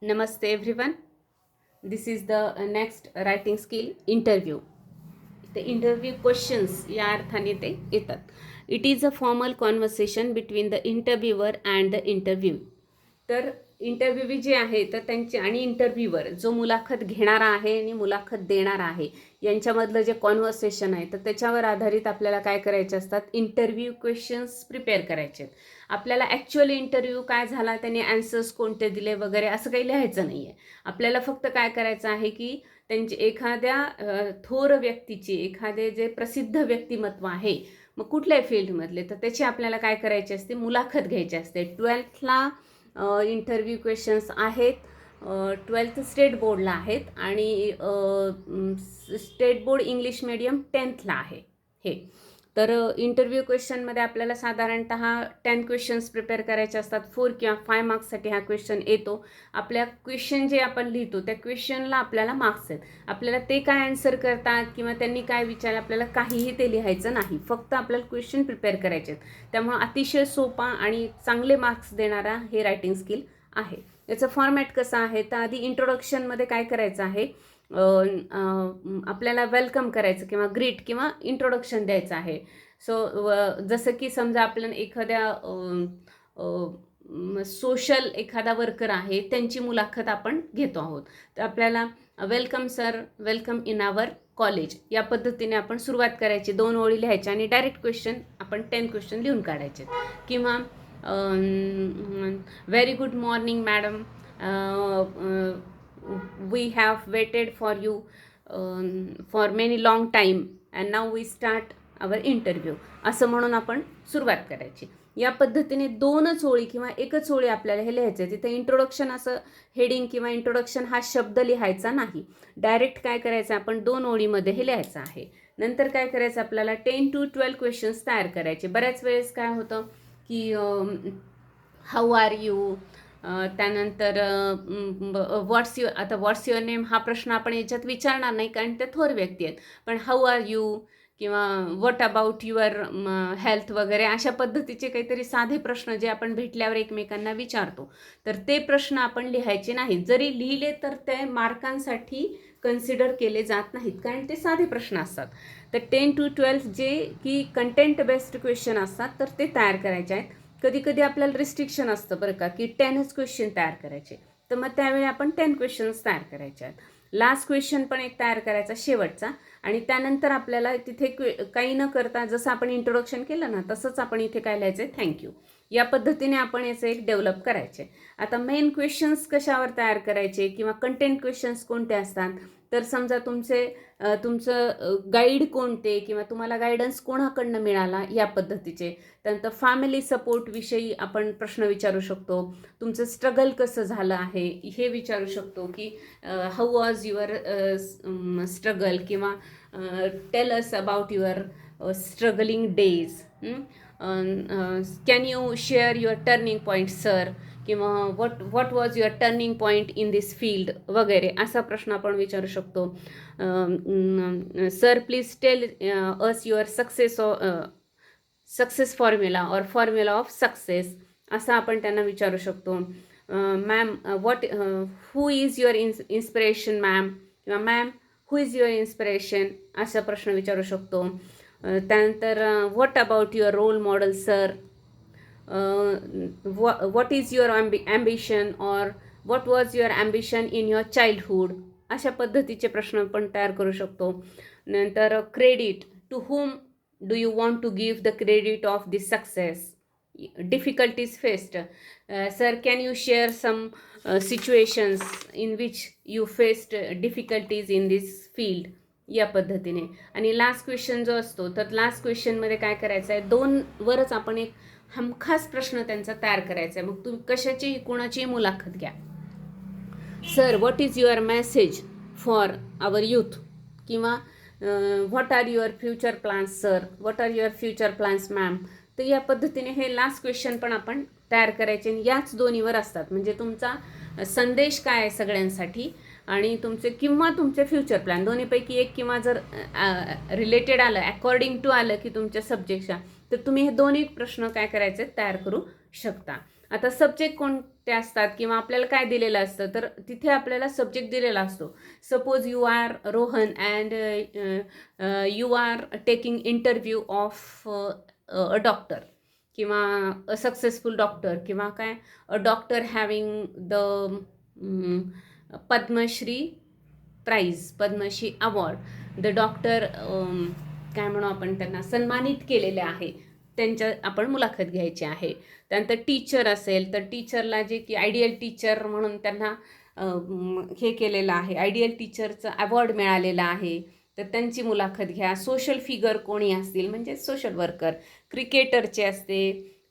Namaste everyone. This is the next writing skill interview. The interview questions या अर्थाने ते येतात. It is a formal conversation between the interviewer and the interview. तर interview जे आहे तर त्यांचे आणि इंटरव्ह्यूवर जो मुलाखत घेणारा आहे आणि मुलाखत देणारा आहे यांच्यामधलं जे कॉन्व्हर्सेशन आहे तर त्याच्यावर आधारित आपल्याला काय करायचे असतात, इंटरव्ह्यू क्वेश्चन्स प्रिपेअर करायचे आहेत. आपल्याला ॲक्च्युअली इंटरव्ह्यू काय झाला, त्याने ॲन्सर्स कोणते दिले वगैरे असं काही लिहायचं नाही आहे. आपल्याला फक्त काय करायचं आहे की त्यांची एखाद्या थोर व्यक्तीची, एखादे जे प्रसिद्ध व्यक्तिमत्व आहे मग कुठल्याही फील्डमधले, तर त्याची आपल्याला काय करायची असते, मुलाखत घ्यायची असते. 12thला इंटरव्ह्यू क्वेश्चन्स आहेत. 12th स्टेट बोर्डला आहेत आणि स्टेट बोर्ड इंग्लिश मीडियम 10thला आहे हे. तर इंटरव्ह्यू क्वेश्चनमध्ये आपल्याला साधारणतः 10 क्वेश्चन्स प्रिपेअर करायचे असतात. 4 किंवा 5 मार्क्ससाठी हा क्वेश्चन येतो. आपल्या क्वेश्चन जे आपण लिहितो त्या क्वेश्चनला आपल्याला मार्क्स आहेत. आपल्याला ते काय आन्सर करतात किंवा त्यांनी काय विचारलं आपल्याला काहीही ते लिहायचं नाही, फक्त आपल्याला क्वेश्चन प्रिपेअर करायचे आहेत. त्यामुळे अतिशय सोपा आणि चांगले मार्क्स देणारा हे रायटिंग स्किल आहे. याचं फॉर्मॅट कसं आहे, तर आधी इंट्रोडक्शनमध्ये काय करायचं आहे, आपल्याला वेलकम करायचं किंवा ग्रीट किंवा इंट्रोडक्शन द्यायचं आहे. सो जसं की समजा आपल्याला एखाद्या सोशल एखादा वर्कर आहे त्यांची मुलाखत आपण घेतो आहोत, तर आपल्याला welcome sir, welcome in our college या पद्धतीने आपण सुरुवात करायची. 2 ओळी लिहायच्या आणि डायरेक्ट क्वेश्चन आपण 10 क्वेश्चन लिहून काढायचे. किंवा very good morning madam, we have waited for you for many long time and now we start our interview असं म्हणून आपण सुरुवात करायची. या पद्धतीने 2च ओळी किंवा एकच ओळी आपल्याला हे लिहायचं आहे. तिथे इंट्रोडक्शन असं हेडिंग किंवा इंट्रोडक्शन हा शब्द लिहायचा नाही, डायरेक्ट काय करायचं आपण 2 ओळीमध्ये हे लिहायचं आहे. नंतर काय करायचं आपल्याला 10 to 12 क्वेश्चन्स तयार करायचे. बऱ्याच वेळेस काय होतं की हाऊ आर यू, त्यानंतर व्हॉट्स युअर, आता व्हॉट्स युअर नेम हा प्रश्न आपण याच्यात विचारणार नाही कारण ते थोर व्यक्ती आहेत, पण हाऊ आर यू किंवा व्हॉट अबाउट युअर हेल्थ वगैरे अशा पद्धतीचे काहीतरी साधे प्रश्न जे आपण भेटल्यावर एकमेकांना विचारतो, तर ते प्रश्न आपण लिहायचे नाहीत. जरी लिहिले तर ते मार्कांसाठी कन्सिडर केले जात नाहीत कारण ते साधे प्रश्न असतात. तर 10 to 12 जे की कंटेंट बेस्ड क्वेश्चन असतात तर ते तयार करायचे आहेत. कधी कधी आपल्याला रिस्ट्रिक्शन असतं बरं का, की 10च क्वेश्चन तयार करायचे, तर मग त्यावेळी आपण 10 क्वेश्चन्स तयार करायचे आहेत. लास्ट क्वेश्चन पण एक तयार करायचा शेवटचा, आणि त्यानंतर आपल्याला तिथे काही न करता जसं आपण इंट्रोडक्शन केलं ना तसंच आपण इथे काय लिहायचं आहे, थँक्यू. या पद्धतीने आपण याचं एक डेव्हलप करायचे. आता मेन क्वेश्चन्स कशावर तयार करायचे किंवा कंटेंट क्वेश्चन्स कोणते असतात, तर समजा तुमचं गाईड कोणते किंवा तुम्हाला गायडन्स कोणाकडनं मिळाला या पद्धतीचे. त्यानंतर फॅमिली सपोर्टविषयी आपण प्रश्न विचारू शकतो. तुमचं स्ट्रगल कसं झालं आहे हे विचारू शकतो की हाऊ वॉज युअर स्ट्रगल किंवा tell us about your struggling days. Can you share your turning point sir, किंवा what was your turning point in this field वगैरे असा प्रश्न आपण विचारू शकतो. Sir please tell us your success formula or formula of success असं आपण त्यांना विचारू शकतो. Ma'am who is your inspiration ma'am, किंवा ma'am who is your inspiration असा प्रश्न विचारू शकतो. त्यानंतर what about your role model sir, what is your ambition or what was your ambition in your childhood अशा पद्धतीचे प्रश्न आपण तयार करू शकतो. नंतर credit, to whom do you want to give the credit of this success, difficulties faced, sir can you share some situations in which you faced difficulties in this field या पद्धतीने. आणि लास्ट क्वेश्चन जो असतो तर last क्वेश्चनमध्ये काय करायचं आहे, 2 वरच आपण एक हमखास प्रश्न त्यांचा तयार करायचा आहे. मग तुम्ही कशाची कोणाची मुलाखत घ्या. Sir what is your message for our youth, किंवा what are your future plans sir, what are your future plans ma'am. तर या पद्धतीने हे लास्ट क्वेश्चन पण आपण तयार करायचे आणि याच दोन्हीवर असतात. म्हणजे तुमचा संदेश काय आहे सगळ्यांसाठी आणि तुमचे फ्युचर प्लॅन दोन्हीपैकी एक, किंवा जर रिलेटेड आलं अकॉर्डिंग टू आलं की तुमच्या सब्जेक्टच्या, तर तुम्ही हे दोन्ही प्रश्न काय करायचे तयार करू शकता. आता सब्जेक्ट ते असतात किंवा आपल्याला काय दिलेलं असतं, तर तिथे आपल्याला सब्जेक्ट दिलेला असतो. Suppose you are Rohan and you are taking interview of a doctor किंवा अ सक्सेसफुल डॉक्टर किंवा काय a doctor having the Padma Shri prize, Padma Shri award, the doctor काय म्हणू आपण त्यांना सन्मानित केलेले आहे, त्यांच्या आपण मुलाखत घ्यायची आहे. त्यानंतर टीचर असेल तर टीचरला जे की आयडियल टीचर म्हणून त्यांना हे केलेलं आहे, आयडियल टीचरचं अवॉर्ड मिळालेला आहे, तर त्यांची मुलाखत घ्या. सोशल फिगर कोणी असतील म्हणजे सोशल वर्कर, क्रिकेटरचे असते,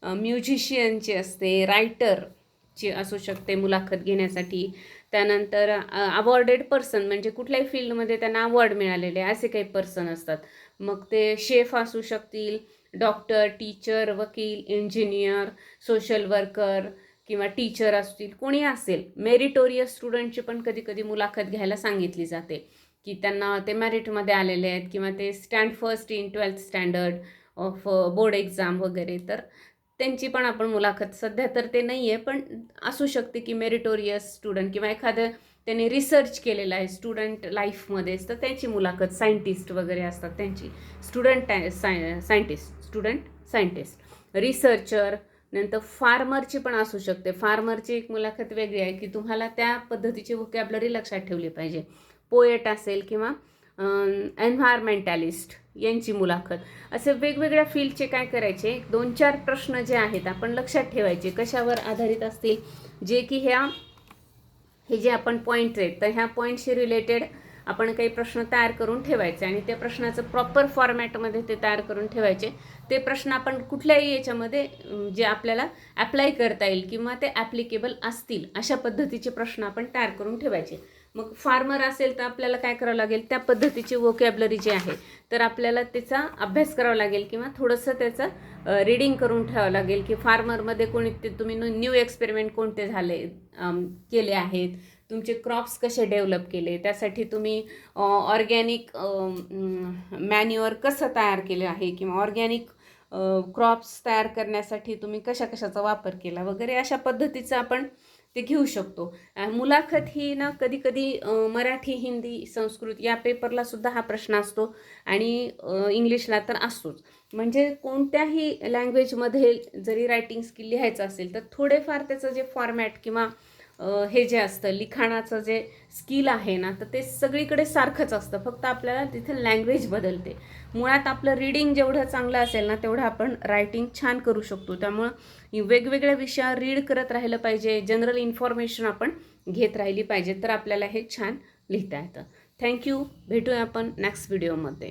म्युझिशियनचे असते, रायटरची असू शकते मुलाखत घेण्यासाठी. त्यानंतर अवॉर्डेड पर्सन म्हणजे कुठल्याही फील्डमध्ये त्यांना अवॉर्ड मिळालेले असे काही पर्सन असतात. मग ते शेफ असू शकतील, डॉक्टर, टीचर, वकील, इंजिनियर, सोशल वर्कर किंवा टीचर असतील, कोणी असेल. मेरिटोरियस स्टुडंटची पण कधी कधी मुलाखत घ्यायला सांगितली जाते की त्यांना ते मेरिटमध्ये आलेले आहेत किंवा ते stand first in 12th standard of board exam वगैरे, तर त्यांची पण आपण मुलाखत, सध्या तर ते नाही आहे पण असू शकते की मेरिटोरियस स्टुडंट किंवा एखादं त्यांनी रिसर्च केलेला आहे स्टुडंट लाईफमध्येच, तर त्यांची मुलाखत. सायंटिस्ट वगैरे असतात त्यांची, स्टुडंट सायंटिस्ट, रिसर्चर. नंतर फार्मरची पण असू शकते. फार्मरची एक मुलाखत वेगळी आहे की तुम्हाला त्या पद्धतीची व्होकॅब्लरी लक्षात ठेवली पाहिजे. पोएट असेल किंवा एन्व्हायरमेंटॅलिस्ट यांची मुलाखत. असे वेगवेगळ्या फील्डचे काय करायचे, 2-4 प्रश्न जे आहेत आपण लक्षात ठेवायचे, कशावर आधारित असतील, जे की हे जे आपण पॉईंट्स आहेत तर ह्या पॉईंटशी रिलेटेड आपण काही प्रश्न तयार करून ठेवायचे आणि त्या प्रश्नाचं प्रॉपर फॉर्मॅटमध्ये ते तयार करून ठेवायचे. ते प्रश्न आपण कुठल्याही याच्यामध्ये जे आपल्याला ॲप्लाय करता येईल किंवा ते ॲप्लिकेबल असतील अशा पद्धतीचे प्रश्न आपण तयार करून ठेवायचे. मग फार्मर असेल तर आपल्याला काय करावं लागेल, त्या पद्धतीची व्होकॅब्लरी जी आहे तर आपल्याला त्याचा अभ्यास करावा लागेल किंवा थोडंसं त्याचं रीडिंग करून ठेवावं लागेल की फार्मरमध्ये कोणी ते तुम्ही न्यू एक्सपेरिमेंट कोणते केले आहेत, तुमचे क्रॉप्स कसे डेव्हलप केले, त्यासाठी तुम्ही ऑर्गॅनिक मॅन्युअर कसं तयार केलं आहे किंवा ऑर्गॅनिक क्रॉप्स तयार करण्यासाठी तुम्ही कशाचा वापर केला वगैरे, अशा पद्धतीचं आपण ते घेऊ शकतो. मुलाखत ही ना कधी कधी मराठी, हिंदी, संस्कृत या पेपरला सुद्धा हा प्रश्न असतो आणि इंग्लिशला तर असतोच. म्हणजे कोणत्याही लँग्वेजमध्ये जरी रायटिंग स्किल लिहायचं असेल तर थोडेफार त्याचं जे फॉर्मॅट किंवा हे जे असतं लिखाणाचं जे स्किल आहे ना, तर ते सगळीकडे सारखंच असतं, फक्त आपल्याला तिथे लँग्वेज बदलते. मुळात आपलं रीडिंग जेवढं चांगलं असेल ना तेवढं आपण रायटिंग छान करू शकतो. त्यामुळं वेगवेगळ्या विषयावर रीड करत राहिलं पाहिजे, जनरल इन्फॉर्मेशन आपण घेत राहिली पाहिजे, तर आपल्याला हे छान लिहिता येतं. थँक्यू. भेटूया आपण नेक्स्ट व्हिडिओमध्ये.